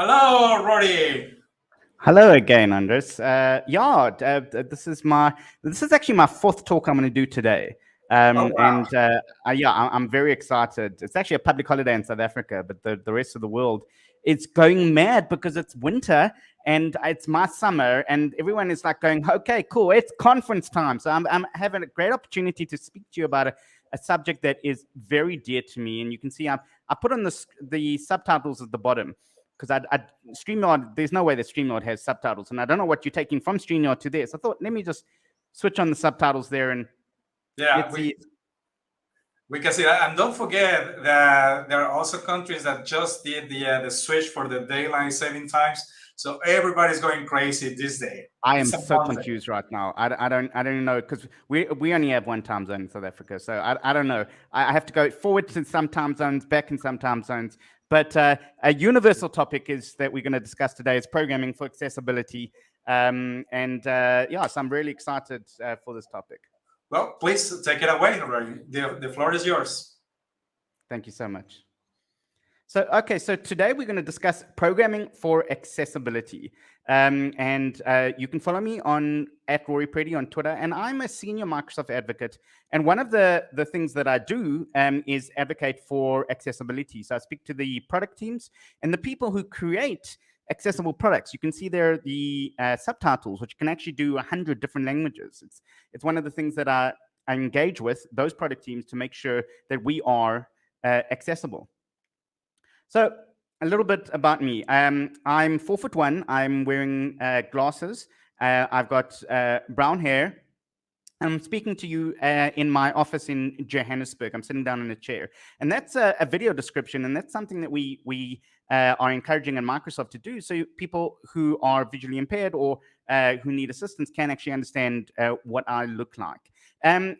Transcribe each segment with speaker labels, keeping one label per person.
Speaker 1: Hello, Rory.
Speaker 2: Hello again, Andres. This is actually my fourth talk I'm going to do today.
Speaker 1: Wow.
Speaker 2: I'm very excited. It's actually a public holiday in South Africa, but the rest of the world is going mad because it's winter and it's my summer, and everyone is like going, okay, cool, it's conference time. So I'm having a great opportunity to speak to you about a subject that is very dear to me. And you can see I put on the subtitles at the bottom, because StreamYard, there's no way that StreamYard has subtitles, and I don't know what you're taking from StreamYard to this. I thought, let me just switch on the subtitles there, and let's see.
Speaker 1: We can see that, and don't forget that there are also countries that just did the switch for the daylight saving times. So everybody's going crazy this day.
Speaker 2: I am so confused right now. I don't know, because we only have one time zone in South Africa, so I don't know. I have to go forward to some time zones, back in some time zones. But a universal topic is that we're going to discuss today is programming for accessibility. So I'm really excited for this topic.
Speaker 1: Well, please take it away, Rory. The floor is yours.
Speaker 2: Thank you so much. So today we're going to discuss programming for accessibility. You can follow me at Rory Preddy on Twitter, and I'm a senior Microsoft advocate. And one of the things that I do is advocate for accessibility. So I speak to the product teams and the people who create accessible products. You can see there the subtitles, which can actually do 100 different languages. It's one of the things that I engage with those product teams to make sure that we are accessible. So a little bit about me. I'm 4'1". I'm wearing glasses. I've got brown hair. I'm speaking to you in my office in Johannesburg. I'm sitting down in a chair. And that's a video description, and that's something that we are encouraging in Microsoft to do, so people who are visually impaired or who need assistance can actually understand what I look like. As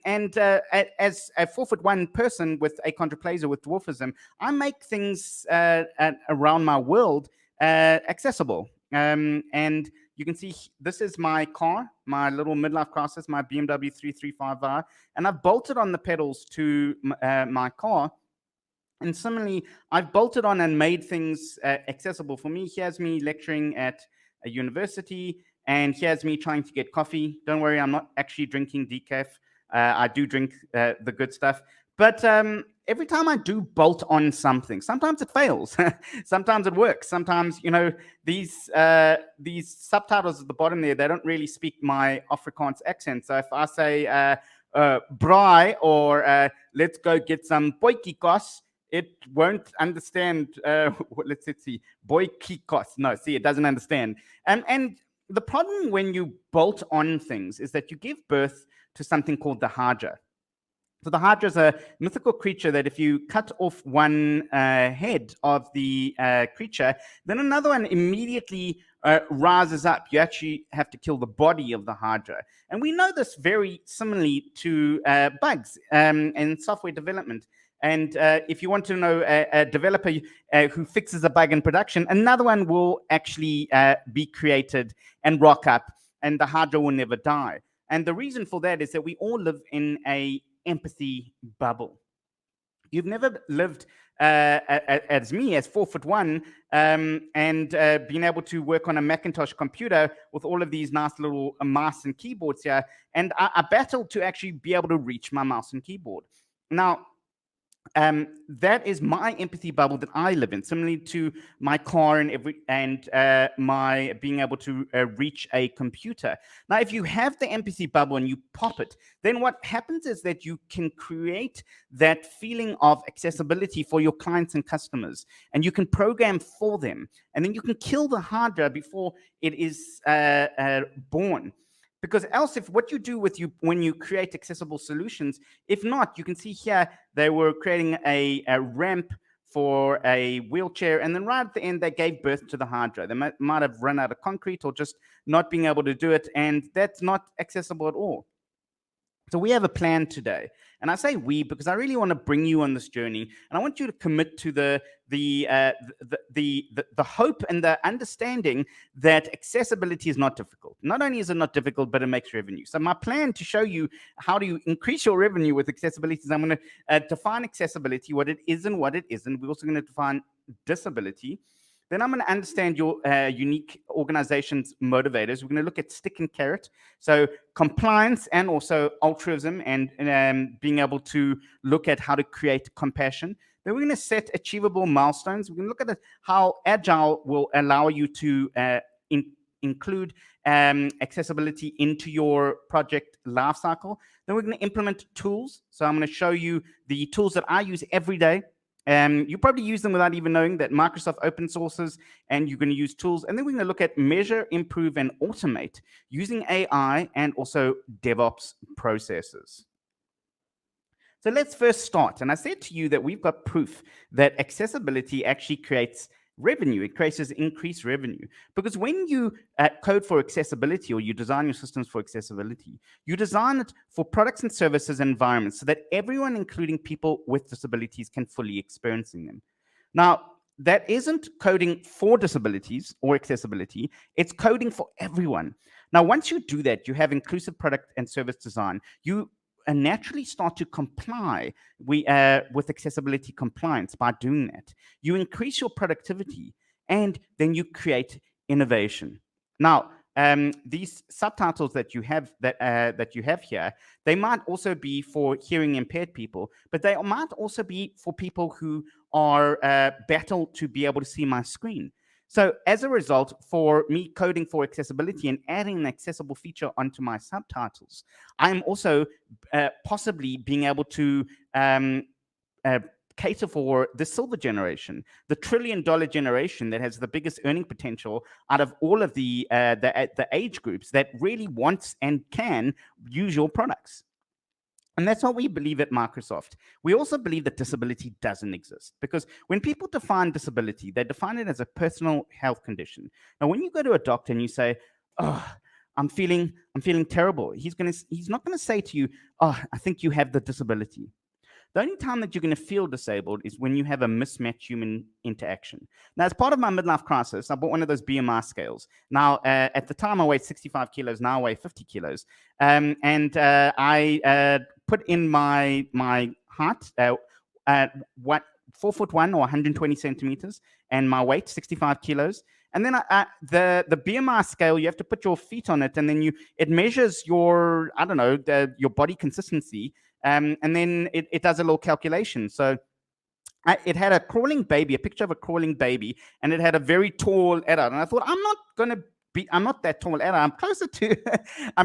Speaker 2: a 4'1" person with achondroplasia with dwarfism, I make things around my world accessible. And you can see this is my car, my little midlife crisis, my BMW 335i, and I've bolted on the pedals to my car. And similarly, I've bolted on and made things accessible for me. Here's me lecturing at a university, and here's me trying to get coffee. Don't worry, I'm not actually drinking decaf. I do drink the good stuff. But every time I do bolt on something, sometimes it fails. Sometimes it works. Sometimes, these subtitles at the bottom there, they don't really speak my Afrikaans accent. So if I say braai or let's go get some boikikos, it won't understand. Let's see, boikikos. No, see, it doesn't understand. And the problem when you bolt on things is that you give birth to something called the Hydra. So the Hydra is a mythical creature that if you cut off one head of the creature, then another one immediately rises up. You actually have to kill the body of the Hydra. And we know this very similarly to bugs and software development. And if you want to know a developer who fixes a bug in production, another one will actually be created and rock up, and the Hydra will never die. And the reason for that is that we all live in a empathy bubble. You've never lived as me, as 4'1", and been able to work on a Macintosh computer with all of these nice little mouse and keyboards here. And I battled to actually be able to reach my mouse and keyboard. Now, that is my empathy bubble that I live in, similarly to my car and my being able to reach a computer. Now, if you have the empathy bubble and you pop it, then what happens is that you can create that feeling of accessibility for your clients and customers, and you can program for them, and then you can kill the Hydra before it is born. Because else, if what you do when you create accessible solutions, if not, you can see here, they were creating a ramp for a wheelchair, and then right at the end, they gave birth to the Hydra. They might have run out of concrete or just not being able to do it, and that's not accessible at all. So we have a plan today, and I say we because I really want to bring you on this journey, and I want you to commit to the hope and the understanding that accessibility is not difficult. Not only is it not difficult, but it makes revenue. So my plan to show you how to increase your revenue with accessibility is I'm going to define accessibility, what it is and what it isn't. We're also going to define disability. Then I'm going to understand your unique organization's motivators. We're going to look at stick and carrot. So compliance and also altruism, and being able to look at how to create compassion. Then we're going to set achievable milestones. We're going to look at how Agile will allow you to include accessibility into your project lifecycle. Then we're going to implement tools. So I'm going to show you the tools that I use every day. You probably use them without even knowing that Microsoft open sources, and you're going to use tools. And then we're going to look at measure, improve, and automate using AI and also DevOps processes. So let's first start. And I said to you that we've got proof that accessibility actually creates revenue. It creates increased revenue, because when you code for accessibility, or you design your systems for accessibility, you design it for products and services and environments so that everyone, including people with disabilities, can fully experiencing them. Now, that isn't coding for disabilities or accessibility, it's coding for everyone. Now, once you do that, you have inclusive product and service design. You naturally start to comply with accessibility compliance by doing that. You increase your productivity, and then you create innovation. Now, these subtitles that you have here, they might also be for hearing impaired people, but they might also be for people who are battle to be able to see my screen. So as a result, for me coding for accessibility and adding an accessible feature onto my subtitles, I'm also possibly being able to cater for the silver generation, the $1 trillion generation that has the biggest earning potential out of all of the age groups that really wants and can use your products. And that's what we believe at Microsoft. We also believe that disability doesn't exist, because when people define disability, they define it as a personal health condition. Now, when you go to a doctor and you say, "Oh, I'm feeling terrible," he's not gonna say to you, "Oh, I think you have the disability." The only time that you're going to feel disabled is when you have a mismatched human interaction. Now, as part of my midlife crisis, I bought one of those BMI scales. Now, at the time, I weighed 65 kilos. Now I weigh 50 kilos. I put in my height, 4'1" or 120 centimeters, and my weight, 65 kilos. And then the BMI scale, you have to put your feet on it, and then it measures your, I don't know, your body consistency. And then it does a little calculation. So it had a crawling baby, a picture of a crawling baby, and it had a very tall adult. And I thought, I'm not that tall adult. I'm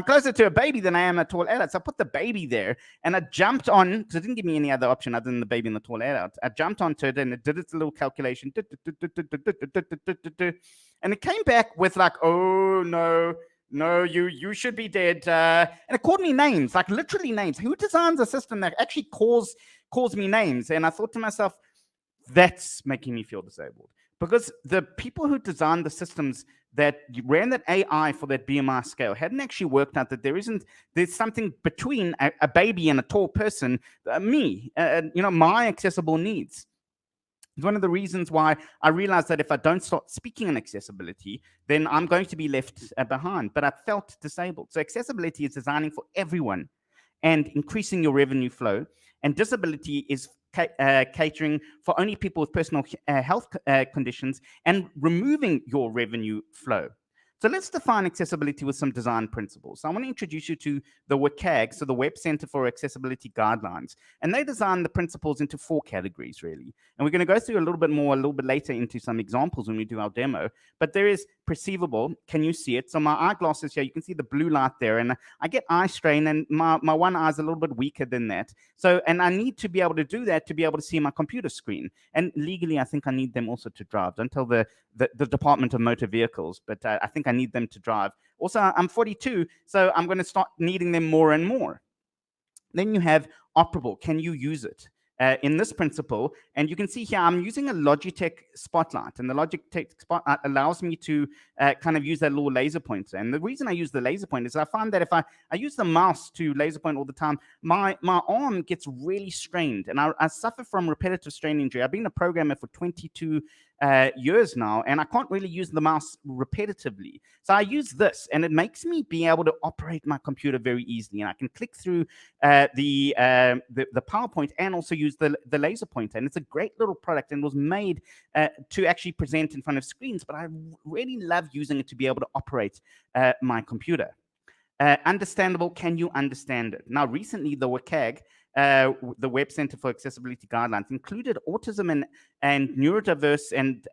Speaker 2: closer to a baby than I am a tall adult. So I put the baby there, and I jumped on, because it didn't give me any other option other than the baby and the tall adult. I jumped onto it, and it did its little calculation, and it came back with like, "Oh no, you should be dead." And it called me names, like literally names. Who designs a system that actually calls me names? And I thought to myself, that's making me feel disabled. Because the people who designed the systems that ran that AI for that BMI scale hadn't actually worked out that there's something between a baby and a tall person, my accessible needs. It's one of the reasons why I realized that if I don't start speaking on accessibility, then I'm going to be left behind. But I felt disabled. So accessibility is designing for everyone and increasing your revenue flow. And disability is catering for only people with personal health conditions and removing your revenue flow. So let's define accessibility with some design principles. So I want to introduce you to the WCAG, so the Web Center for Accessibility Guidelines. And they design the principles into 4 categories, really. And we're going to go through a little bit later into some examples when we do our demo. But there is perceivable. Can you see it? So my eyeglasses here, you can see the blue light there. And I get eye strain, and my one eye is a little bit weaker than that. So, and I need to be able to do that to be able to see my computer screen. And legally, I think I need them also to drive. Don't tell the Department of Motor Vehicles, but I think I need them to drive. Also, I'm 42, so I'm going to start needing them more and more. Then you have operable. Can you use it? In this principle, and you can see here, I'm using a Logitech Spotlight, and the Logitech Spotlight allows me to kind of use that little laser pointer. And the reason I use the laser pointer is I find that if I use the mouse to laser point all the time, my arm gets really strained, and I suffer from repetitive strain injury. I've been a programmer for 22 years now, and I can't really use the mouse repetitively. So I use this, and it makes me be able to operate my computer very easily, and I can click through the PowerPoint and also use the laser pointer. And it's a great little product, and was made to actually present in front of screens, but I really love using it to be able to operate my computer. Understandable, can you understand it? Now, recently, the WCAG, the Web Center for Accessibility Guidelines, included autism and neurodiverse and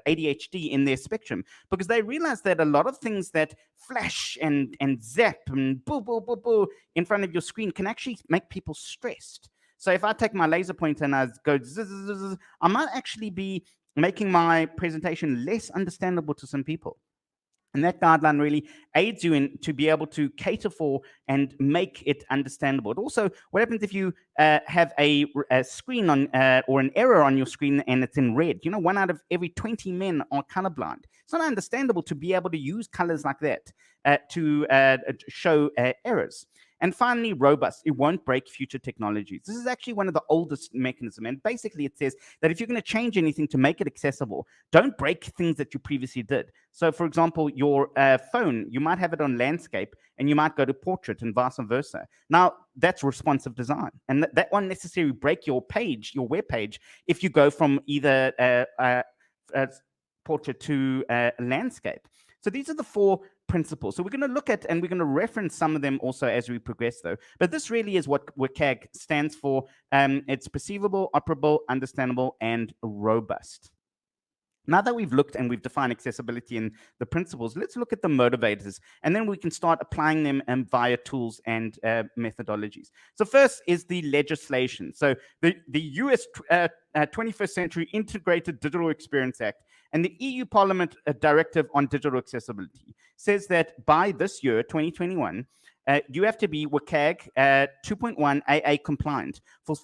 Speaker 2: ADHD in their spectrum, because they realized that a lot of things that flash and zap and boo, boo, boo, boo in front of your screen can actually make people stressed. So if I take my laser pointer and I go zzz, zzz, zzz, I might actually be making my presentation less understandable to some people. And that guideline really aids you in to be able to cater for and make it understandable. But also, what happens if you have a screen on or an error on your screen and it's in red? You know, 1 out of every 20 men are colorblind. It's not understandable to be able to use colors like that to show errors. And finally, robust. It won't break future technologies. This is actually one of the oldest mechanisms. And basically, it says that if you're going to change anything to make it accessible, don't break things that you previously did. So, for example, your phone, you might have it on landscape, and you might go to portrait and vice versa. Now, that's responsive design. And that won't necessarily break your page, your web page, if you go from either portrait to landscape. So these are the 4 principles. So we're going to look at, and we're going to reference some of them also as we progress, though. But this really is what WCAG stands for. It's perceivable, operable, understandable, and robust. Now that we've looked and we've defined accessibility and the principles, let's look at the motivators, and then we can start applying them via tools and methodologies. So first is the legislation. So the US 21st Century Integrated Digital Experience Act and the EU Parliament Directive on Digital Accessibility says that by this year, 2021, you have to be WCAG 2.1 AA compliant for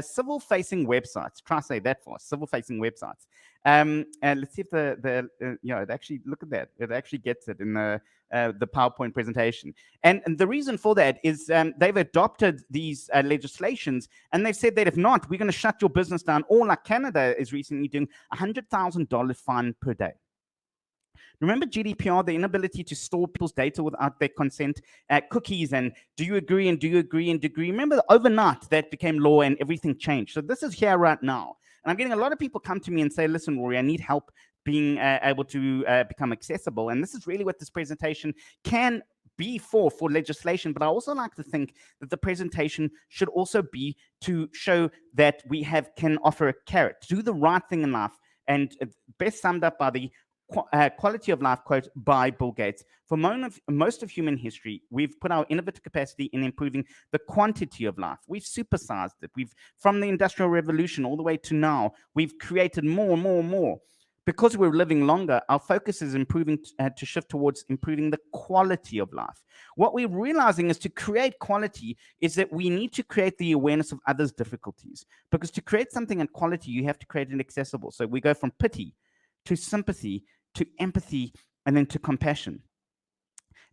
Speaker 2: civil-facing websites. Try to say that fast, civil-facing websites. And let's see if it actually, look at that. It actually gets it in the PowerPoint presentation. And the reason for that is they've adopted these legislations, and they've said that if not, we're going to shut your business down. Or like Canada is recently doing $100,000 fine per day. Remember GDPR, the inability to store people's data without their consent, cookies, and do you agree and do you agree and agree? Remember, overnight that became law and everything changed. So this is here right now. And I'm getting a lot of people come to me and say, listen, Rory, I need help being able to become accessible. And this is really what this presentation can be for legislation. But I also like to think that the presentation should also be to show that we can offer a carrot, do the right thing in life, and best summed up by the quality of life quote by Bill Gates. For most of human history, we've put our innovative capacity in improving the quantity of life. We've supersized it. From the Industrial Revolution all the way to now, we've created more and more and more. Because we're living longer, our focus is improving to shift towards improving the quality of life. What we're realizing is to create quality is that we need to create the awareness of others' difficulties. Because to create something in quality, you have to create it accessible. So we go from pity to sympathy, to empathy, and then to compassion.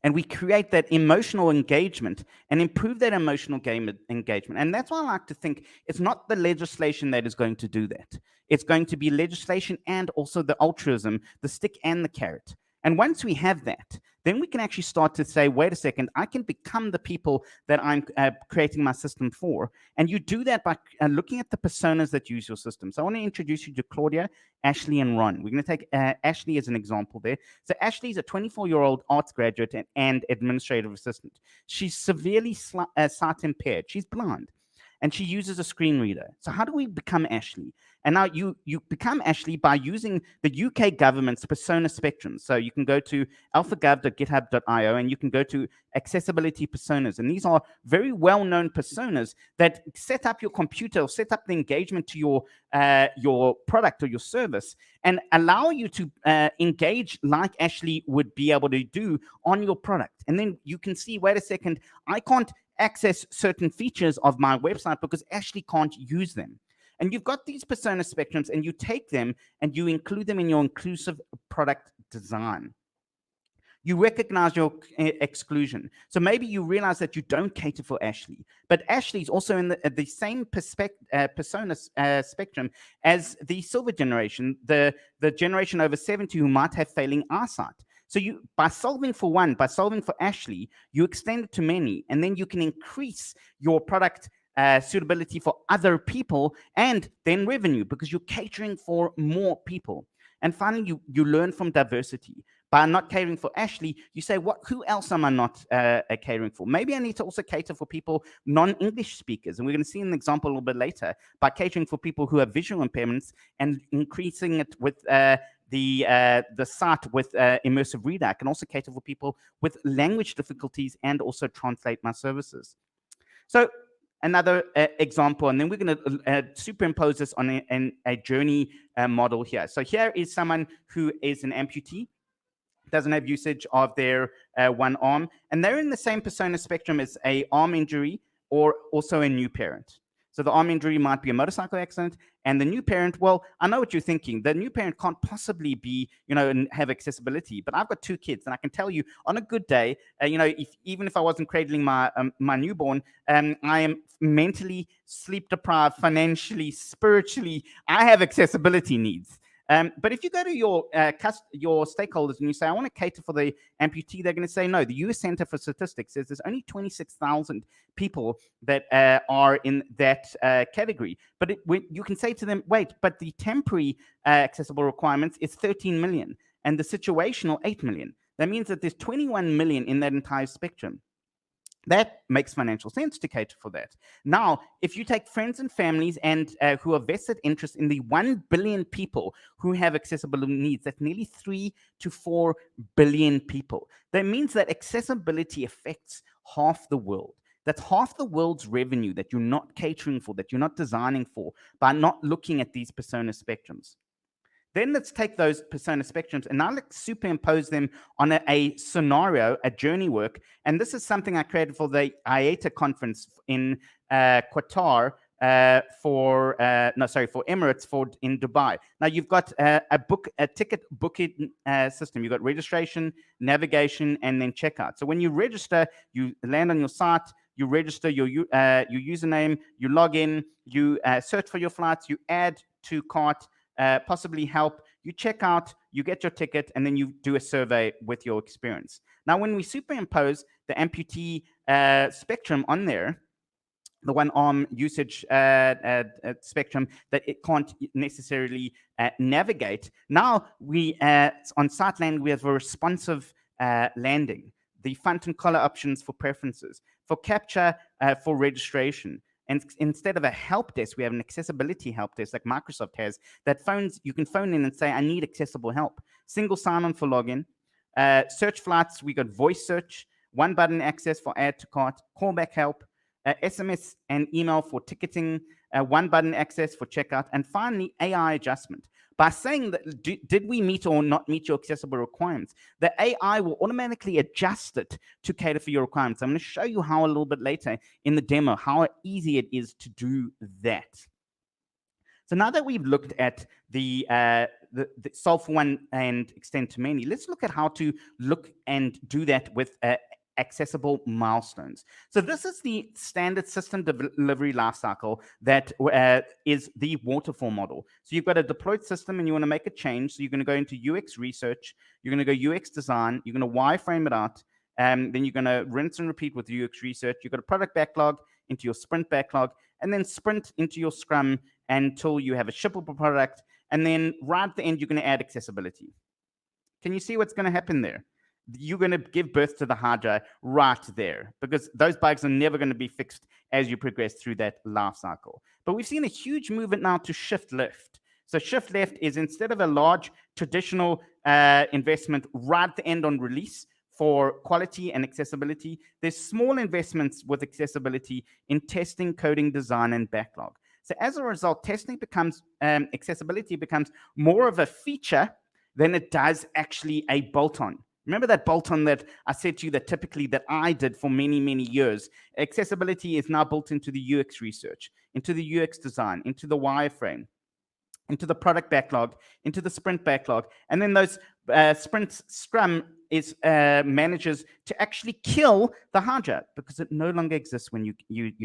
Speaker 2: And we create that emotional engagement and improve that emotional engagement. And that's why I like to think it's not the legislation that is going to do that. It's going to be legislation and also the altruism, the stick and the carrot. And once we have that, then we can actually start to say, wait a second, I can become the people that I'm creating my system for. And you do that by looking at the personas that use your system. So I want to introduce you to Claudia, Ashley, and Ron. We're going to take Ashley as an example there. So Ashley is a 24-year-old arts graduate and administrative assistant. She's severely sight impaired. She's blind. And she uses a screen reader. So how do we become Ashley? And now you become Ashley by using the UK government's persona spectrum. So you can go to alphagov.github.io and you can go to accessibility personas. And these are very well-known personas that set up your computer or set up the engagement to your product or your service and allow you to engage like Ashley would be able to do on your product. And then you can see, wait a second, I can't access certain features of my website because Ashley can't use them. And you've got these persona spectrums and you take them and you include them in your inclusive product design. You recognize your exclusion. So maybe you realize that you don't cater for Ashley, but Ashley is also in the same persona spectrum as the silver generation, the generation over 70 who might have failing eyesight. So you, by solving for one, by solving for Ashley, you extend it to many, and then you can increase your product suitability for other people and then revenue because you're catering for more people. And finally, you learn from diversity. By not catering for Ashley, you say, who else am I not catering for? Maybe I need to also cater for people, non-English speakers. And we're going to see an example a little bit later by catering for people who have visual impairments and increasing it with the site with Immersive Reader. I can also cater for people with language difficulties and also translate my services. So another example, and then we're going to superimpose this on a journey model here. So here is someone who is an amputee, doesn't have usage of their one arm, and they're in the same persona spectrum as a arm injury or also a new parent. So the arm injury might be a motorcycle accident, and the new parent, well, I know what you're thinking. The new parent can't possibly be, and have accessibility. But I've got 2 kids, and I can tell you, on a good day, even if I wasn't cradling my my newborn, I am mentally sleep deprived, financially, spiritually. I have accessibility needs. But if you go to your stakeholders and you say, I want to cater for the amputee, they're going to say, no, the US Center for Statistics says there's only 26,000 people that are in that category. But you can say to them, wait, but the temporary accessible requirements is 13 million and the situational 8 million. That means that there's 21 million in that entire spectrum. That makes financial sense to cater for that. Now, if you take friends and families and who have vested interest in the 1 billion people who have accessibility needs, that's nearly 3 to 4 billion people. That means that accessibility affects half the world. That's half the world's revenue that you're not catering for, that you're not designing for, by not looking at these persona spectrums. Then let's take those persona spectrums and now let's superimpose them on a scenario, a journey work. And this is something I created for the IATA conference in Qatar for Emirates in Dubai. Now you've got a ticket booking system. You've got registration, navigation, and then checkout. So when you register, you land on your site, you register your username, you log in, you search for your flights, you add to cart, possibly help, you check out, you get your ticket, and then you do a survey with your experience. Now, when we superimpose the amputee spectrum on there, the one arm usage spectrum that it can't necessarily navigate, now we, on Site Land, we have a responsive landing, the font and color options for preferences, for capture, for registration. And instead of a help desk, we have an accessibility help desk like Microsoft has that you can phone in and say, I need accessible help. Single sign-on for login. Search flights, we got voice search, one button access for add to cart, callback help, SMS and email for ticketing, one button access for checkout, and finally, AI adjustment. By saying that, did we meet or not meet your accessible requirements, the AI will automatically adjust it to cater for your requirements. I'm going to show you how a little bit later in the demo, how easy it is to do that. So now that we've looked at the solve for one and extend to many, let's look at how to look and do that with accessible milestones. So this is the standard system delivery lifecycle that is the waterfall model. So you've got a deployed system and you want to make a change. So you're going to go into UX research, you're going to go UX design, you're going to wireframe it out, then you're going to rinse and repeat with UX research. You've got a product backlog into your sprint backlog, and then sprint into your scrum until you have a shippable product. And then right at the end, you're going to add accessibility. Can you see what's going to happen there? You're going to give birth to the Hydra right there because those bugs are never going to be fixed as you progress through that life cycle. But we've seen a huge movement now to shift left. So shift left is instead of a large traditional investment right at the end on release for quality and accessibility, there's small investments with accessibility in testing, coding, design, and backlog. So as a result, testing becomes, accessibility becomes more of a feature than it does actually a bolt-on. Remember that bolt-on that I said to you that typically that I did for many, many years? Accessibility is now built into the UX research, into the UX design, into the wireframe, into the product backlog, into the sprint backlog. And then those sprints scrum manages to actually kill the Hydra because it no longer exists when you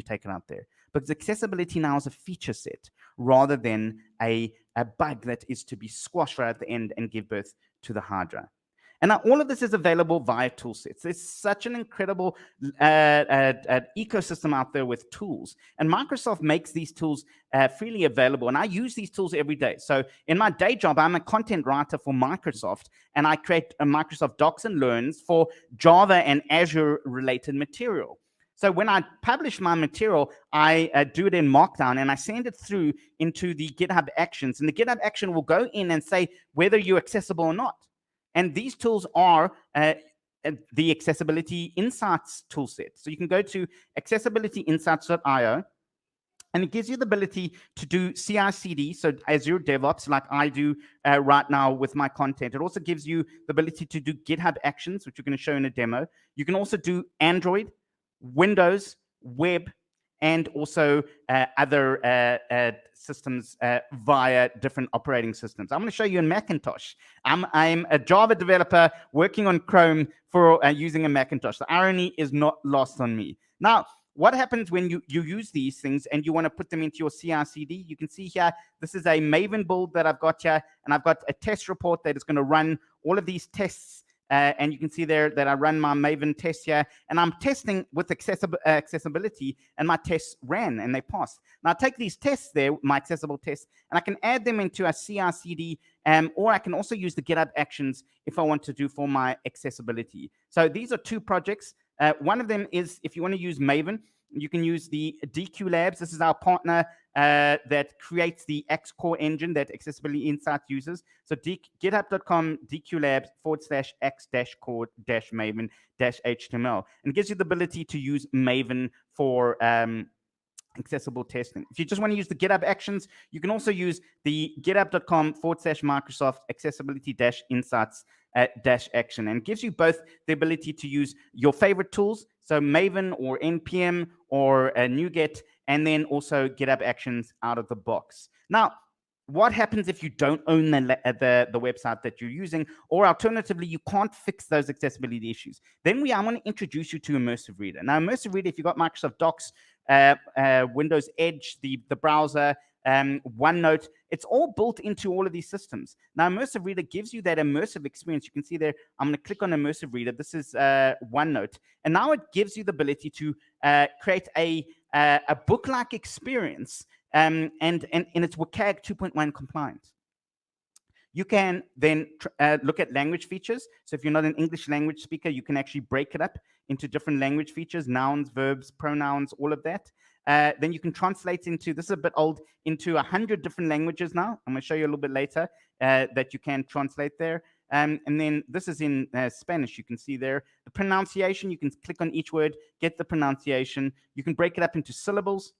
Speaker 2: take it out there. Because accessibility now is a feature set rather than a bug that is to be squashed right at the end and give birth to the Hydra. And now all of this is available via toolsets. There's such an incredible ecosystem out there with tools. And Microsoft makes these tools freely available. And I use these tools every day. So in my day job, I'm a content writer for Microsoft. And I create Microsoft Docs and Learns for Java and Azure related material. So when I publish my material, I do it in Markdown and I send it through into the GitHub Actions. And the GitHub Action will go in and say whether you're accessible or not. And these tools are the Accessibility Insights toolset. So you can go to accessibilityinsights.io, and it gives you the ability to do CI/CD, so Azure DevOps, like I do right now with my content. It also gives you the ability to do GitHub Actions, which we're going to show in a demo. You can also do Android, Windows, web, and also other systems via different operating systems. I'm going to show you in Macintosh. I'm a Java developer working on Chrome for using a Macintosh. The irony is not lost on me. Now, what happens when you use these things and you want to put them into your CI/CD? You can see here, this is a Maven build that I've got here, and I've got a test report that is going to run all of these tests. And you can see there that I run my Maven test here, and I'm testing with accessibility, and my tests ran and they passed. Now I take these tests there, my accessible tests, and I can add them into a CI/CD, or I can also use the GitHub Actions if I want to do for my accessibility. So these are two projects. One of them is if you want to use Maven, you can use the DQ Labs. This is our partner that creates the X Core engine that Accessibility Insights uses. So github.com DQ-Labs/X-core-Maven-HTML, and gives you the ability to use Maven for accessible testing. If you just want to use the GitHub Actions, you can also use the github.com/Microsoft accessibility-insights -action, and gives you both the ability to use your favorite tools, so Maven or NPM or NuGet, and then also GitHub Actions out of the box. Now, what happens if you don't own the website that you're using, or alternatively, you can't fix those accessibility issues? Then I want to introduce you to Immersive Reader. Now, Immersive Reader, if you've got Microsoft Docs, Windows Edge, the browser, OneNote, it's all built into all of these systems. Now, Immersive Reader gives you that immersive experience. You can see there, I'm going to click on Immersive Reader. This is OneNote. And now it gives you the ability to create a book-like experience, and it's WCAG 2.1 compliant. You can then look at language features. So if you're not an English language speaker, you can actually break it up into different language features, nouns, verbs, pronouns, all of that. Then you can translate into, this is a bit old, into 100 different languages now. I'm going to show you a little bit later that you can translate there. And then this is in Spanish. You can see there the pronunciation. You can click on each word, get the pronunciation. You can break it up into syllables,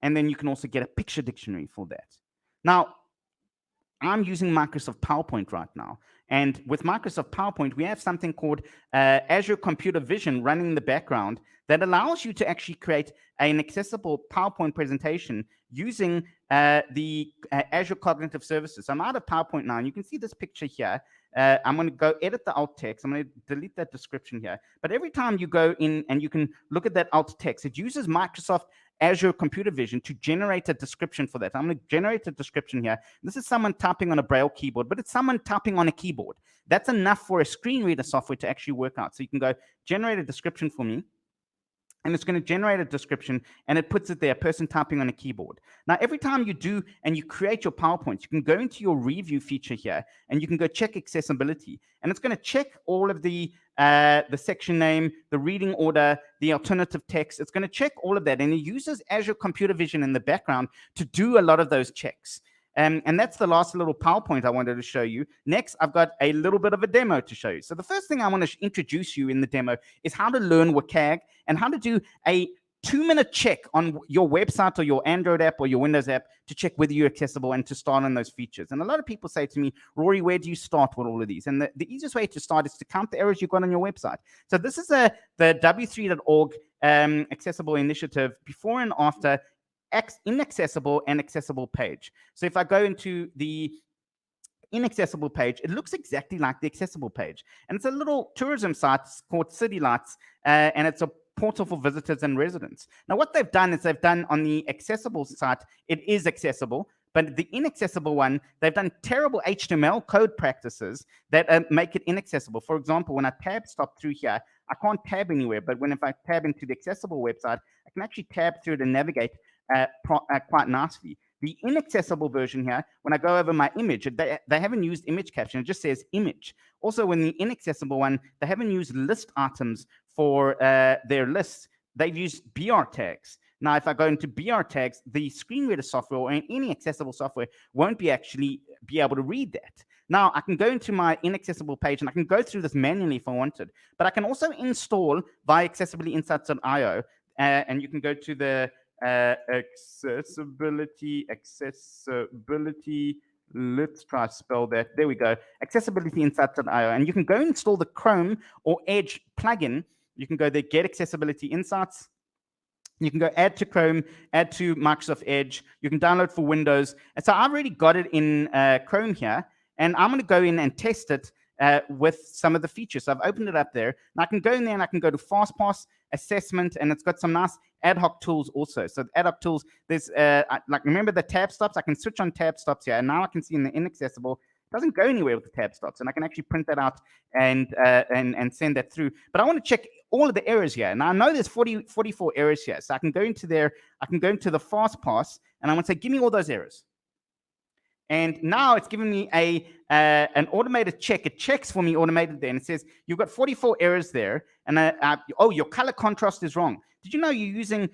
Speaker 2: and then you can also get a picture dictionary for that. Now, I'm using Microsoft PowerPoint right now. And with Microsoft PowerPoint, we have something called Azure Computer Vision running in the background that allows you to actually create an accessible PowerPoint presentation using the Azure Cognitive Services. So I'm out of PowerPoint now, and you can see this picture here. I'm going to go edit the alt text. I'm going to delete that description here. But every time you go in and you can look at that alt text, it uses Microsoft Azure Computer Vision to generate a description for that. I'm going to generate a description here. This is someone typing on a Braille keyboard, but it's someone typing on a keyboard. That's enough for a screen reader software to actually work out. So you can go generate a description for me, and it's going to generate a description, and it puts it there, a person typing on a keyboard. Now, every time you do and you create your PowerPoint, you can go into your review feature here, and you can go check accessibility, and it's going to check all of the section name, the reading order, the alternative text. It's going to check all of that, and it uses Azure Computer Vision in the background to do a lot of those checks. And that's the last little PowerPoint I wanted to show you. Next, I've got a little bit of a demo to show you. So the first thing I want to introduce you in the demo is how to learn WCAG and how to do a 2-minute check on your website or your Android app or your Windows app to check whether you're accessible and to start on those features. And a lot of people say to me, Rory, where do you start with all of these? And the easiest way to start is to count the errors you've got on your website. So this is the w3.org accessible initiative before and after inaccessible and accessible page. So if I go into the inaccessible page, it looks exactly like the accessible page. And it's a little tourism site called City Lights, and it's a portal for visitors and residents. Now, what they've done is they've done on the accessible site, it is accessible, but the inaccessible one, they've done terrible HTML code practices that make it inaccessible. For example, when I tab stop through here, I can't tab anywhere, but if I tab into the accessible website, I can actually tab through it and navigate quite nicely. The inaccessible version here, when I go over my image, they haven't used image caption, it just says image. Also, when the inaccessible one, they haven't used list items for their lists, they've used BR tags. Now, if I go into BR tags, the screen reader software or any accessible software won't actually be able to read that. Now, I can go into my inaccessible page and I can go through this manually if I wanted, but I can also install via accessibilityinsights.io, and you can go to the accessibility, let's try to spell that. There we go, accessibilityinsights.io, and you can go install the Chrome or Edge plugin. You can go there, get accessibility insights. You can go add to Chrome, add to Microsoft Edge. You can download for Windows. And so I've already got it in Chrome here, and I'm going to go in and test it with some of the features. So I've opened it up there. And I can go in there and I can go to Fastpass, Assessment, and it's got some nice ad hoc tools also. So ad hoc tools, there's like, remember the tab stops? I can switch on tab stops here, and now I can see in the inaccessible, it doesn't go anywhere with the tab stops, and I can actually print that out and send that through. But I want to check all of the errors here. Now I know there's 44 errors here, so I can go into there, I can go into the Fastpass, and I want to say, give me all those errors. And now it's giving me an automated check. It checks for me automated there, and it says, you've got 44 errors there, and oh, your color contrast is wrong. Did you know you're using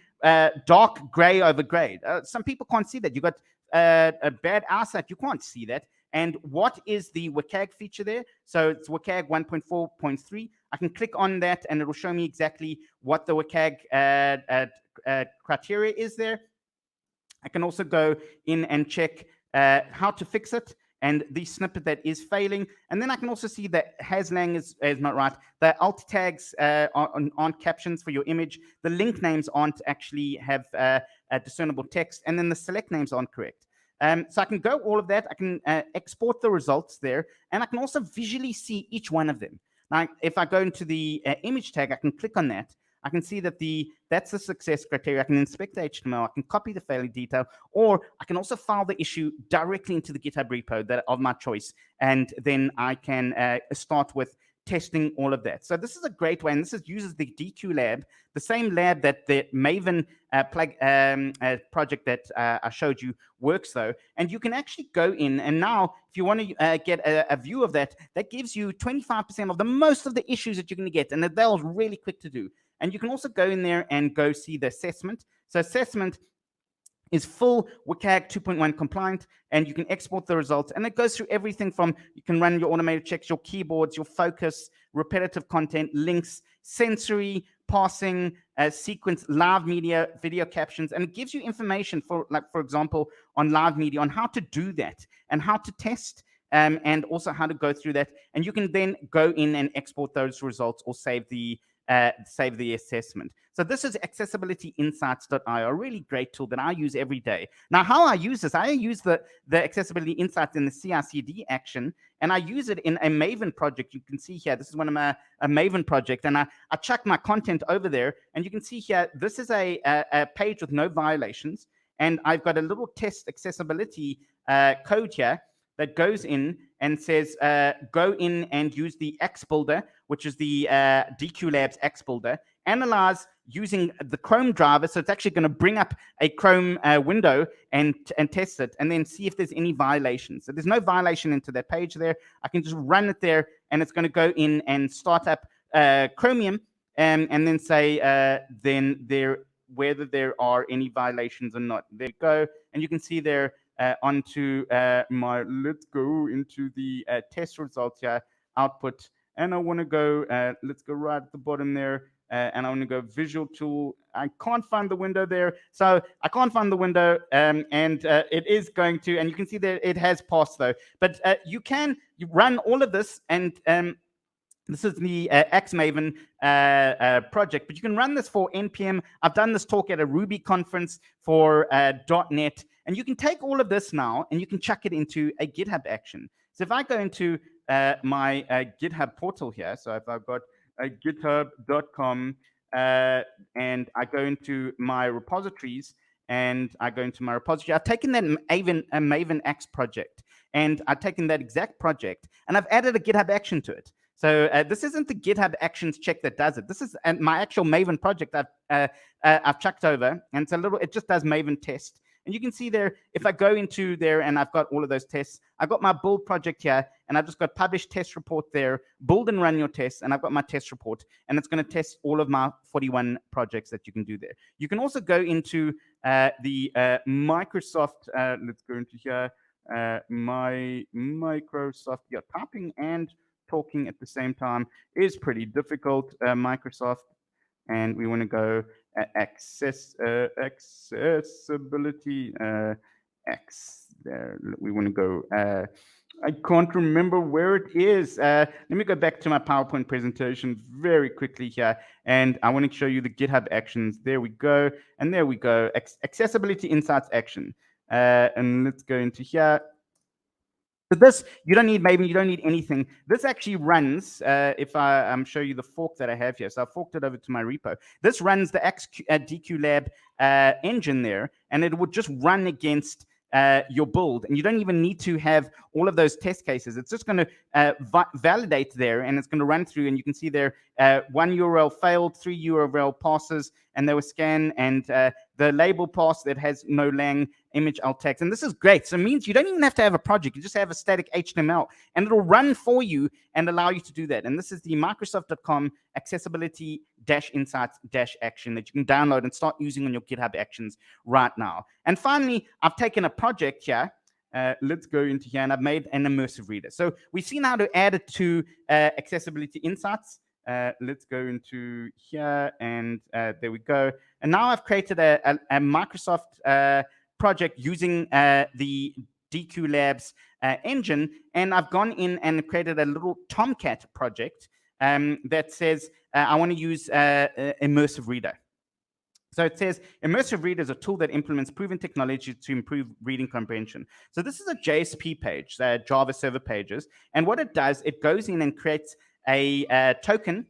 Speaker 2: dark gray over gray? Some people can't see that. You've got a bad eyesight, you can't see that. And what is the WCAG feature there? So it's WCAG 1.4.3. I can click on that and it will show me exactly what the WCAG criteria is there. I can also go in and check how to fix it and the snippet that is failing. And then I can also see that haslang is not right. The alt tags aren't captions for your image. The link names aren't actually have discernible text. And then the select names aren't correct. So I can go all of that. I can export the results there, and I can also visually see each one of them. Now, if I go into the image tag, I can click on that. I can see that that's the success criteria. I can inspect the HTML. I can copy the failure detail, or I can also file the issue directly into the GitHub repo of my choice, and then I can start with testing all of that. So this is a great way, and this uses the DQ lab, the same lab that the Maven project that I showed you works though. And you can actually go in, and now if you want to get a view of that, that gives you 25% of most of the issues that you're going to get, and they're really quick to do. And you can also go in there and go see the assessment. So assessment is full WCAG 2.1 compliant, and you can export the results, and it goes through everything from, you can run your automated checks, your keyboards, your focus, repetitive content, links, sensory, parsing, sequence, live media, video captions, and it gives you information for example, on live media, on how to do that and how to test, and also how to go through that. And you can then go in and export those results or save the assessment. So this is accessibilityinsights.io, a really great tool that I use every day. Now, how I use this, I use the accessibility insights in the CI/CD action, and I use it in a Maven project. You can see here, this is one of my Maven project, and I chuck my content over there, and you can see here, this is a page with no violations, and I've got a little test accessibility code here that goes in and says, go in and use the X Builder, which is the DQ Labs X Builder, analyze using the Chrome driver. So it's actually going to bring up a Chrome window and test it, and then see if there's any violations. So there's no violation into that page there. I can just run it there, and it's going to go in and start up Chromium, and then say whether there are any violations or not. There you go, and you can see there onto let's go into the test results here, output, and I want to go, let's go right at the bottom there, and I want to go visual tool. I can't find the window there, so I can't find the window, and it is going to, and you can see that it has passed though, but you run all of this, and This is the Xmaven project, but you can run this for NPM. I've done this talk at a Ruby conference for .NET, and you can take all of this now and you can chuck it into a GitHub action. So if I go into my GitHub portal here, so if I've got github.com and I go into my repositories and I go into my repository, I've taken that Maven X project and I've taken that exact project and I've added a GitHub action to it. So this isn't the GitHub Actions check that does it. This is my actual Maven project I've chucked over, and it's a little. It just does Maven test, and you can see there. If I go into there and I've got all of those tests, I've got my build project here, and I've just got publish test report there. Build and run your tests, and I've got my test report, and it's going to test all of my 41 projects that you can do there. You can also go into the Microsoft. Let's go into here. My Microsoft. Yeah, typing and talking at the same time is pretty difficult. Microsoft, and we want to go accessibility X there. We want to go. I can't remember where it is. Let me go back to my PowerPoint presentation very quickly here, and I want to show you the GitHub actions. There we go, and there we go. Accessibility insights action, and let's go into here. So this, you don't need Maven, you don't need anything. This actually runs, if I show you the fork that I have here. So I forked it over to my repo. This runs the DQ Lab engine there, and it would just run against your build. And you don't even need to have all of those test cases. It's just going to validate there, and it's going to run through. And you can see there, 1 URL failed, 3 URL passes, and they were scanned, and the label pass that has no lang image alt text. And this is great. So it means you don't even have to have a project. You just have a static HTML, and it'll run for you and allow you to do that. And this is the Microsoft.com accessibility-insights-action that you can download and start using on your GitHub Actions right now. And finally, I've taken a project here. Let's go into here, and I've made an immersive reader. So we've seen how to add it to accessibility insights. Let's go into here, and there we go. And now I've created a Microsoft project using the DQ Labs engine, and I've gone in and created a little Tomcat project that says I want to use Immersive Reader. So it says Immersive Reader is a tool that implements proven technology to improve reading comprehension. So this is a JSP page, Java Server Pages, and what it does, it goes in and creates a token.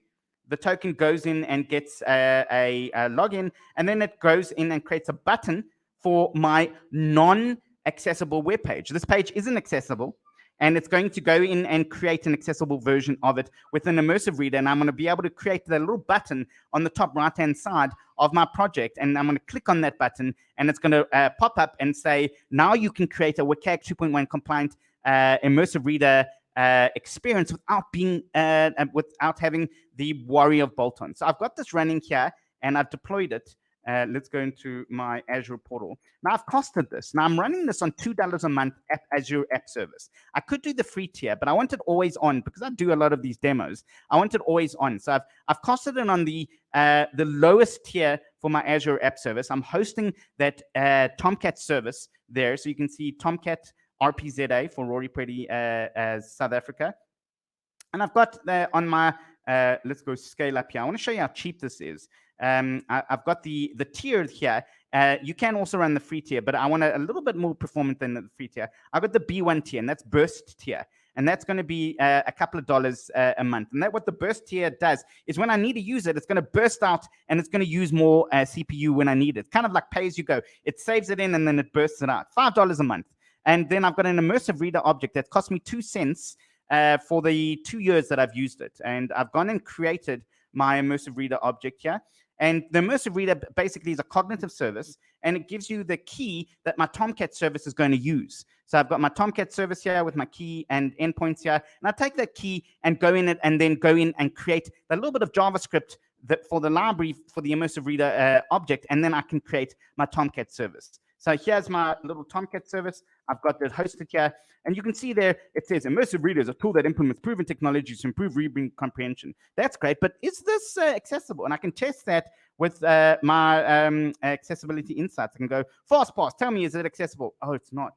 Speaker 2: The token goes in and gets a login, and then it goes in and creates a button for my non-accessible web page. This page isn't accessible, and it's going to go in and create an accessible version of it with an immersive reader, and I'm going to be able to create the little button on the top right-hand side of my project, and I'm going to click on that button, and it's going to pop up and say, now you can create a WCAG 2.1 compliant immersive reader experience without being without having the worry of Boltons. So I've got this running here, and I've deployed it. Let's go into my Azure portal. Now I've costed this. Now I'm running this on $2 a month at Azure App Service. I could do the free tier, but I want it always on because I do a lot of these demos. I want it always on. So I've costed it on the lowest tier for my Azure App Service. I'm hosting that Tomcat service there. So you can see Tomcat RPZA for Rory, Preddy, South Africa. And I've got on my, let's go scale up here. I want to show you how cheap this is. I've got the tier here. You can also run the free tier, but I want a little bit more performant than the free tier. I've got the B1 tier, and that's burst tier. And that's going to be a couple of dollars a month. And what the burst tier does is when I need to use it, it's going to burst out and it's going to use more CPU when I need it. Kind of like pay as you go. It saves it in and then it bursts it out. $5 a month. And then I've got an immersive reader object that cost me 2 cents for the 2 years that I've used it. And I've gone and created my immersive reader object here. And the immersive reader basically is a cognitive service, and it gives you the key that my Tomcat service is going to use. So I've got my Tomcat service here with my key and endpoints here, and I take that key and go in it, and then go in and create a little bit of JavaScript that for the library for the immersive reader object, and then I can create my Tomcat service. So here's my little Tomcat service. I've got it hosted here. And you can see there, it says Immersive Reader is a tool that implements proven technologies to improve reading comprehension. That's great, but is this accessible? And I can test that with my accessibility insights. I can go, Fastpass, tell me, is it accessible? Oh, it's not.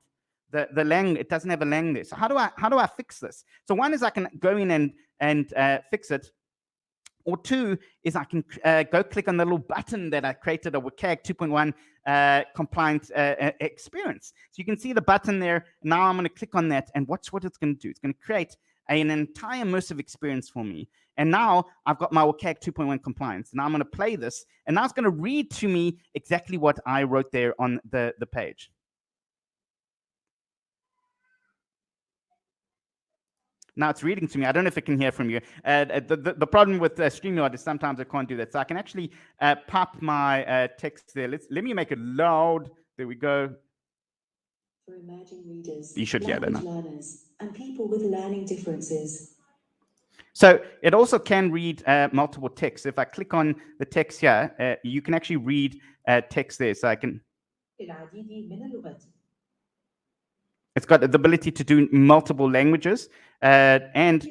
Speaker 2: the lang, it doesn't have a lang there. So how do I fix this? So one is I can go in and fix it. Or two is I can go click on the little button that I created, a WCAG 2.1 compliant experience. So you can see the button there. Now I'm going to click on that, and watch what it's going to do. It's going to create an entire immersive experience for me. And now I've got my WCAG 2.1 compliance. Now I'm going to play this, and now it's going to read to me exactly what I wrote there on the page. Now it's reading to me. I don't know if it can hear from you. The problem with StreamYard is sometimes I can't do that. So I can actually pop my text there. Let me make it loud. There we go.
Speaker 3: For emerging readers,
Speaker 2: you should hear that now.
Speaker 3: Learners, and people with learning differences.
Speaker 2: So it also can read multiple texts. If I click on the text here, you can actually read text there. So I can. It's got the ability to do multiple languages, and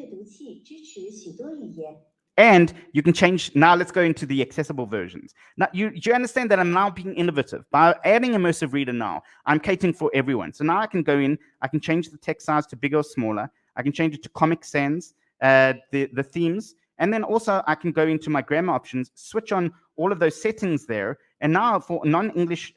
Speaker 2: you can change. Now let's go into the accessible versions. Now you understand that I'm now being innovative by adding Immersive Reader. Now I'm catering for everyone. So now I can go in, I can change the text size to bigger or smaller. I can change it to Comic Sans, the themes, and then also I can go into my grammar options, switch on all of those settings there. And now for non-English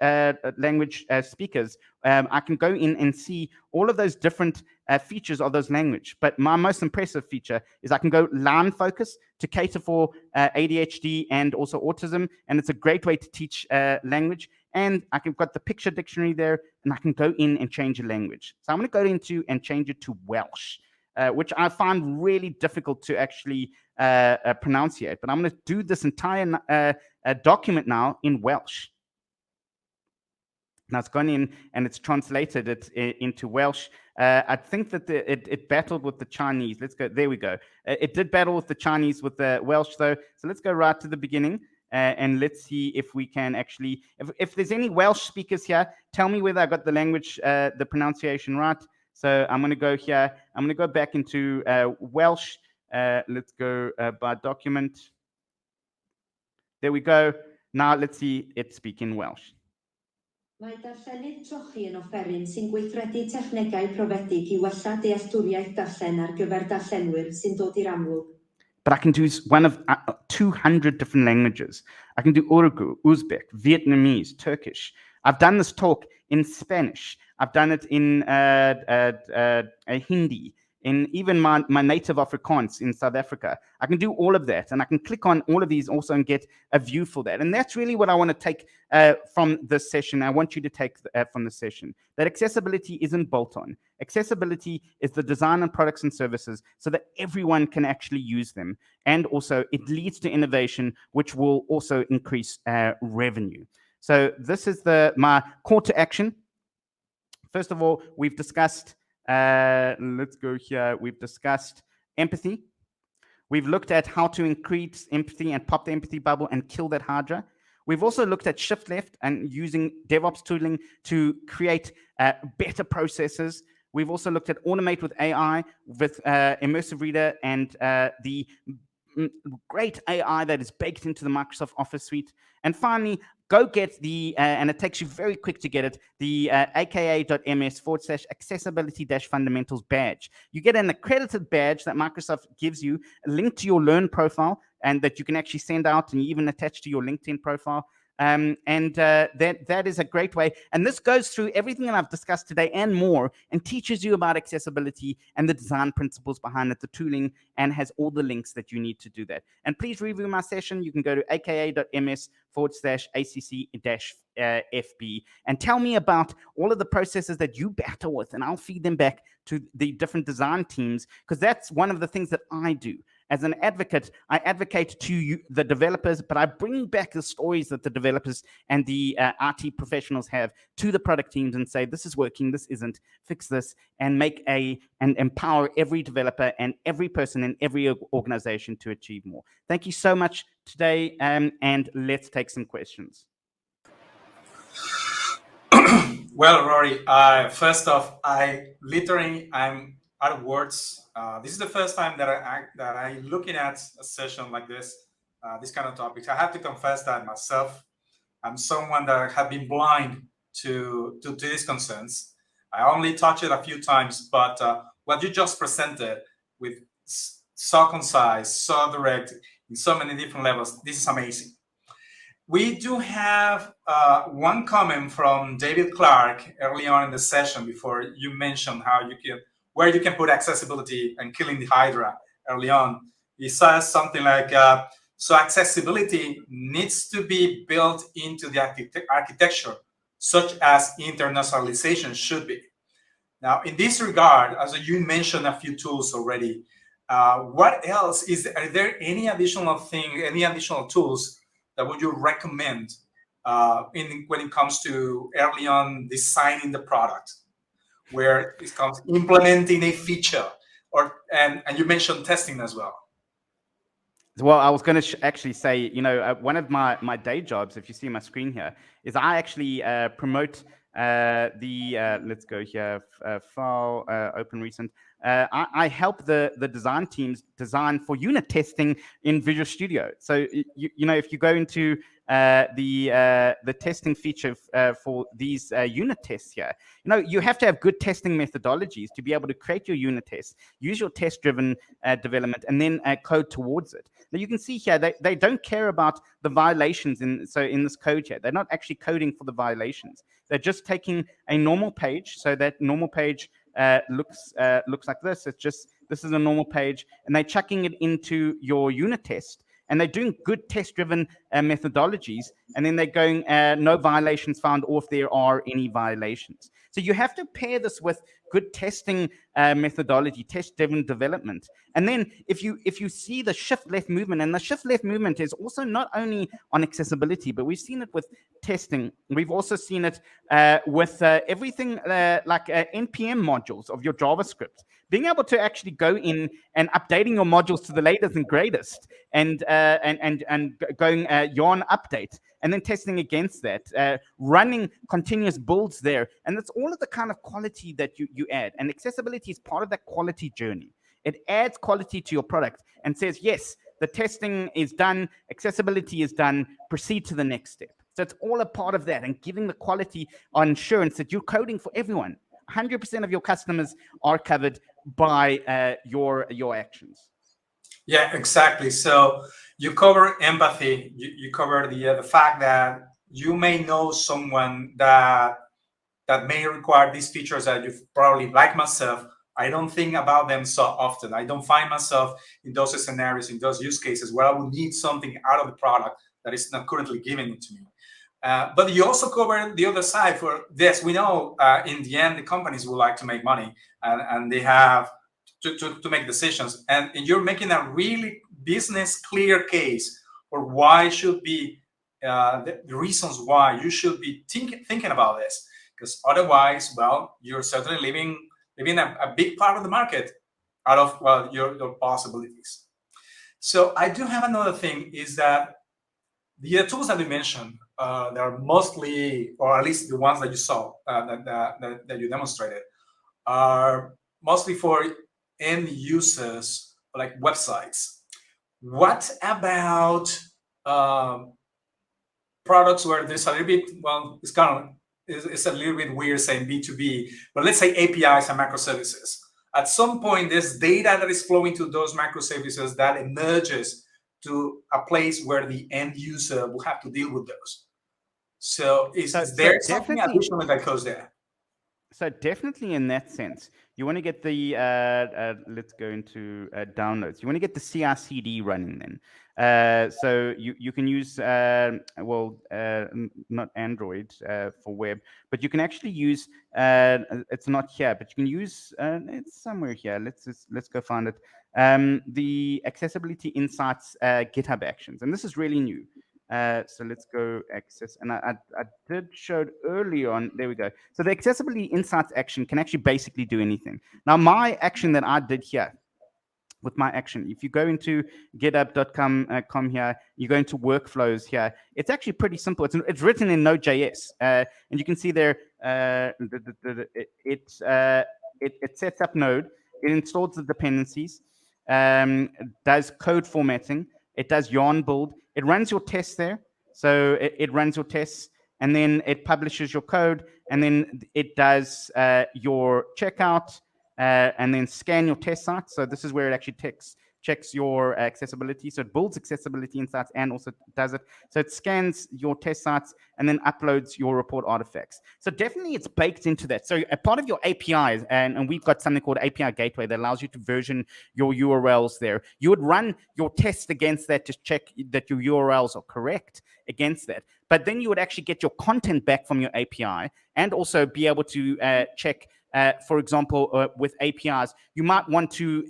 Speaker 2: language speakers, I can go in and see all of those different features of those language. But my most impressive feature is I can go line focus to cater for ADHD and also autism. And it's a great way to teach language. And I've got the picture dictionary there, and I can go in and change a language. So I'm going to go into and change it to Welsh, which I find really difficult to actually pronunciate. But I'm going to do this entire document now in Welsh. Now it's gone in and it's translated it into Welsh. I think that it battled with the Chinese. Let's go. There we go. It did battle with the Chinese with the Welsh though. So let's go right to the beginning and let's see if we can actually. If there's any Welsh speakers here, tell me whether I got the language, the pronunciation right. So I'm going to go here. I'm going to go back into Welsh. Let's go by document. There we go. Now let's see it speak in Welsh.
Speaker 3: Mae darllenydd trochi yn offeryn sy'n gweithredu technegau profedig I wella dealltwriaeth darllen ar gyfer darllenwyr sy'n dod i'r amlwg.
Speaker 2: But I can do one of 200 different languages. I can do Urdu, Uzbek, Vietnamese, Turkish. I've done this talk in Spanish. I've done it in Hindi, in even my native Afrikaans in South Africa. I can do all of that, and I can click on all of these also and get a view for that. And that's really what I want to take from this session. I want you to take from the session, that accessibility isn't bolt-on. Accessibility is the design and products and services so that everyone can actually use them. And also it leads to innovation, which will also increase revenue. So this is my call to action. First of all, we've discussed, let's go here. We've discussed empathy. We've looked at how to increase empathy and pop the empathy bubble and kill that Hydra. We've also looked at shift left and using DevOps tooling to create better processes. We've also looked at automate with AI, with Immersive Reader and the great AI that is baked into the Microsoft Office suite. And finally, go get the, and it takes you very quick to get it, the aka.ms/accessibility-fundamentals badge. You get an accredited badge that Microsoft gives you, a link to your Learn profile, and that you can actually send out and even attach to your LinkedIn profile. That is a great way. And this goes through everything that I've discussed today and more, and teaches you about accessibility and the design principles behind it, the tooling, and has all the links that you need to do that. And please review my session. You can go to aka.ms/acc-FB and tell me about all of the processes that you battle with, and I'll feed them back to the different design teams, because that's one of the things that I do. As an advocate, I advocate to you, the developers, but I bring back the stories that the developers and the IT professionals have to the product teams and say, this is working, this isn't, fix this, and make and empower every developer and every person in every organization to achieve more. Thank you so much today, and let's take some questions.
Speaker 1: Well, Rory, first off, I'm out of words. This is the first time that I'm looking at a session like this kind of topics. I have to confess that myself, I'm someone that have been blind to these concerns. I only touched it a few times, but what you just presented with so concise, so direct, in so many different levels, this is amazing. We do have one comment from David Clark early on in the session before you mentioned how you can, where you can put accessibility and killing the Hydra early on. He says something like, so accessibility needs to be built into the architecture, such as internationalization should be. Now, in this regard, as you mentioned a few tools already, what else are there any additional thing, any additional tools that would you recommend when it comes to early on designing the product, where it comes implementing a feature, and you mentioned testing as well?
Speaker 2: Well, I was going to actually say, one of my day jobs, if you see my screen here, is I actually promote let's go here, file, open recent. I help the design teams design for unit testing in Visual Studio. So, if you go into the testing feature for these unit tests here, you have to have good testing methodologies to be able to create your unit tests, use your test-driven development, and then code towards it. Now you can see here they don't care about the violations in this code here. They're not actually coding for the violations. They're just taking a normal page. So that normal page looks like this. This is a normal page, and they're chucking it into your unit test. And they're doing good test-driven methodologies, and then they're going no violations found, or if there are any violations. So you have to pair this with good testing methodology, test-driven development. And then if you see the shift-left movement, and the shift-left movement is also not only on accessibility, but we've seen it with testing. We've also seen it with everything like NPM modules of your JavaScript. Being able to actually go in and updating your modules to the latest and greatest, and going yarn update, and then testing against that, running continuous builds there, and that's all of the kind of quality that you add. And accessibility is part of that quality journey. It adds quality to your product and says, yes, the testing is done, accessibility is done, proceed to the next step. So it's all a part of that, and giving the quality on assurance that you're coding for everyone. 100% of your customers are covered by your actions.
Speaker 1: Yeah, exactly. So you cover empathy. You cover the fact that you may know someone that may require these features that you probably, like myself, I don't think about them so often. I don't find myself in those scenarios, in those use cases where I would need something out of the product that is not currently giving it to me. But you also cover the other side. For this, we know in the end the companies would like to make money, and they have to make decisions. And you're making a really business clear case for why should be the reasons why you should be thinking about this. Because otherwise, well, you're certainly leaving a big part of the market out of your possibilities. So I do have another thing, is that the tools that you mentioned, they are mostly, or at least the ones that you saw, that you demonstrated, are mostly for end users, like websites. What about products where there's a little bit, well, it's a little bit weird saying B2B, but let's say APIs and microservices. At some point, there's data that is flowing to those microservices that emerges to a place where the end user will have to deal with those. So is there something additional that goes there?
Speaker 2: So definitely in that sense, you want to get the, let's go into downloads. You want to get the CI/CD running then. So you can use, not Android for web, but you can actually use, it's not here, but you can use, it's somewhere here. Let's go find it. The Accessibility Insights GitHub Actions. And this is really new. So let's go access, and I did show it early on. There we go. So the Accessibility Insights action can actually basically do anything. Now, my action that I did here, with my action, if you go into github.com here, you go into workflows here, it's actually pretty simple. It's written in Node.js, and you can see there, it sets up Node, it installs the dependencies, does code formatting, it does yarn build, it runs your tests there. So it runs your tests, and then it publishes your code, and then it does your checkout, and then scan your test sites. So this is where it actually checks your accessibility. So it builds accessibility insights and also does it. So it scans your test sites and then uploads your report artifacts. So definitely it's baked into that. So a part of your APIs, and we've got something called API Gateway that allows you to version your URLs there. You would run your test against that to check that your URLs are correct against that. But then you would actually get your content back from your API and also be able to check, for example, with APIs, you might want to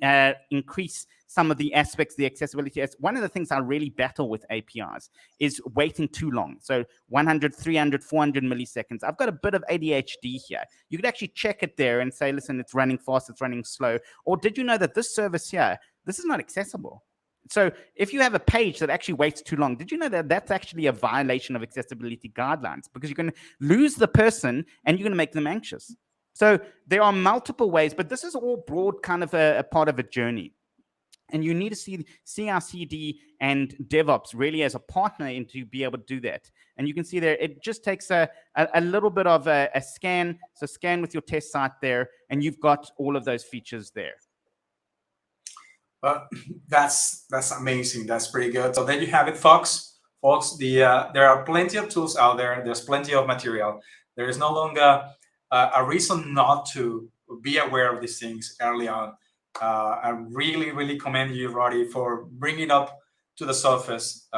Speaker 2: increase some of the aspects, the accessibility. One of the things I really battle with APIs is waiting too long. So 100, 300, 400 milliseconds. I've got a bit of ADHD here. You could actually check it there and say, listen, it's running fast, it's running slow. Or did you know that this service here, this is not accessible? So if you have a page that actually waits too long, did you know that that's actually a violation of accessibility guidelines? Because you're going to lose the person and you're going to make them anxious. So there are multiple ways, but this is all broad kind of a part of a journey. And you need to see CI/CD and DevOps really as a partner in to be able to do that. And you can see there, it just takes a little bit of a scan. So scan with your test site there, and you've got all of those features there.
Speaker 1: Well, that's amazing. That's pretty good. So there you have it, folks. There are plenty of tools out there. There's plenty of material. There is no longer a reason not to be aware of these things early on. I really commend you, Rory, for bringing up to the surface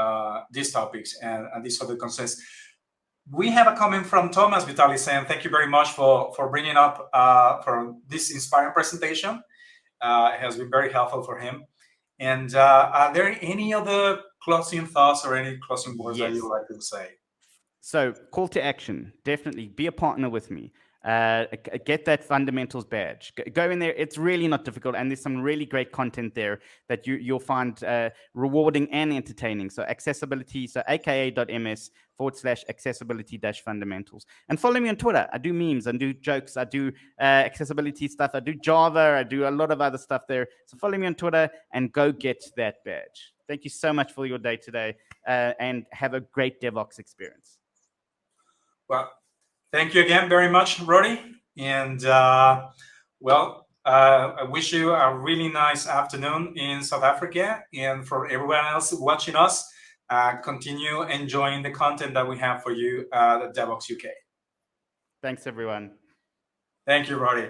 Speaker 1: these topics and these other concerns. We have a comment from Thomas Vitali saying, thank you very much for bringing up for this inspiring presentation. It has been very helpful for him. And are there any other closing thoughts or any closing words that you would like to say?
Speaker 2: So call to action, definitely be a partner with me. Get that fundamentals badge. Go in there. It's really not difficult, and there's some really great content there that you'll find rewarding and entertaining. So accessibility, so aka.ms/accessibility-fundamentals. And follow me on Twitter. I do memes, I do jokes, I do accessibility stuff, I do Java, I do a lot of other stuff there. So follow me on Twitter and go get that badge. Thank you so much for your day today, and have a great DevOps experience.
Speaker 1: Well, thank you again very much, Rory. And I wish you a really nice afternoon in South Africa. And for everyone else watching us, continue enjoying the content that we have for you at DevOps UK.
Speaker 2: Thanks, everyone.
Speaker 1: Thank you, Rory.